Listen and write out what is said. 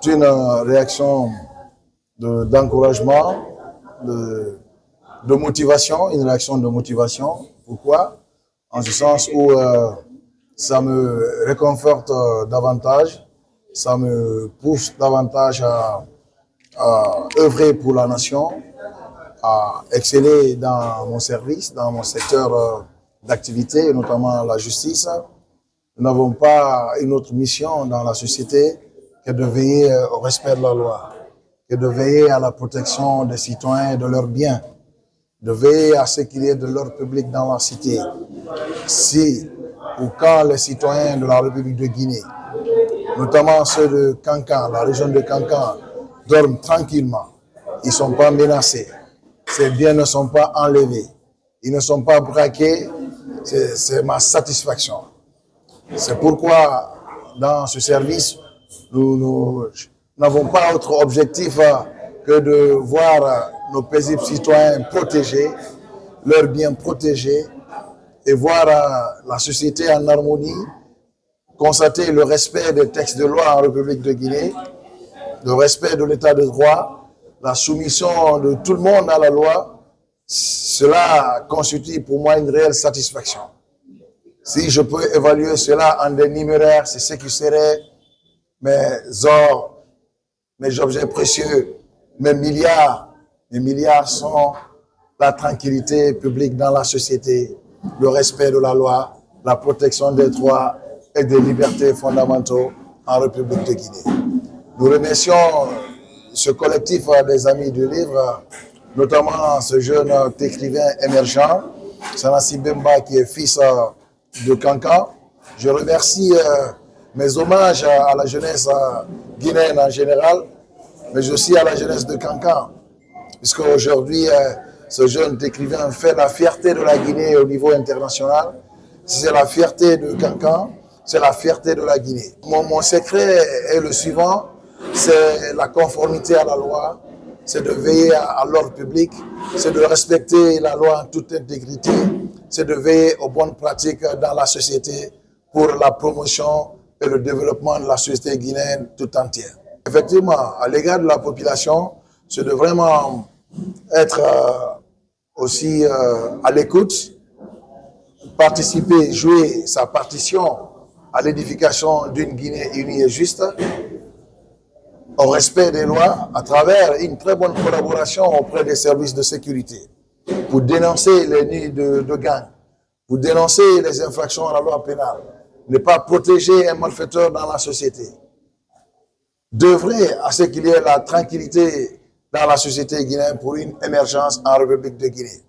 C'est une réaction d'encouragement, de motivation, une réaction de motivation. Pourquoi? En ce sens où ça me réconforte davantage, ça me pousse davantage à œuvrer pour la nation, à exceller dans mon service, dans mon secteur d'activité, notamment la justice. Nous n'avons pas une autre mission dans la société que de veiller au respect de la loi, que de veiller à la protection des citoyens et de leurs biens, de veiller à ce qu'il y ait de l'ordre public dans la cité. Si ou quand les citoyens de la République de Guinée, notamment ceux de Kankan, la région de Kankan, dorment tranquillement, ils ne sont pas menacés, ces biens ne sont pas enlevés, ils ne sont pas braqués, c'est ma satisfaction. C'est pourquoi, dans ce service, nous n'avons pas autre objectif que de voir nos paisibles citoyens protégés, leurs biens protégés, et voir la société en harmonie, constater le respect des textes de loi en République de Guinée, le respect de l'état de droit, la soumission de tout le monde à la loi. Cela constitue pour moi une réelle satisfaction. Si je peux évaluer cela en des numéraires, c'est ce qui serait mes ors, mes objets précieux, mes milliards. Les milliards sont la tranquillité publique dans la société, le respect de la loi, la protection des droits et des libertés fondamentaux en République de Guinée. Nous remercions ce collectif des Amis du Livre, notamment ce jeune écrivain émergent, Sanassi Bemba, qui est fils de Kankan. Je remercie mes hommages à la jeunesse guinéenne en général, mais aussi à la jeunesse de Kankan, puisque aujourd'hui, ce jeune écrivain fait la fierté de la Guinée au niveau international. C'est la fierté de Kankan, c'est la fierté de la Guinée. Mon secret est le suivant, c'est la conformité à la loi, c'est de veiller à l'ordre public, c'est de respecter la loi en toute intégrité, c'est de veiller aux bonnes pratiques dans la société pour la promotion et le développement de la société guinéenne tout entière. Effectivement, à l'égard de la population, c'est de vraiment être aussi à l'écoute, participer, jouer sa partition à l'édification d'une Guinée unie et juste, au respect des lois, à travers une très bonne collaboration auprès des services de sécurité, pour dénoncer les nids de gangs, pour dénoncer les infractions à la loi pénale, ne pas protéger un malfaiteur dans la société, d'œuvrer à ce qu'il y ait la tranquillité dans la société guinéenne pour une émergence en République de Guinée.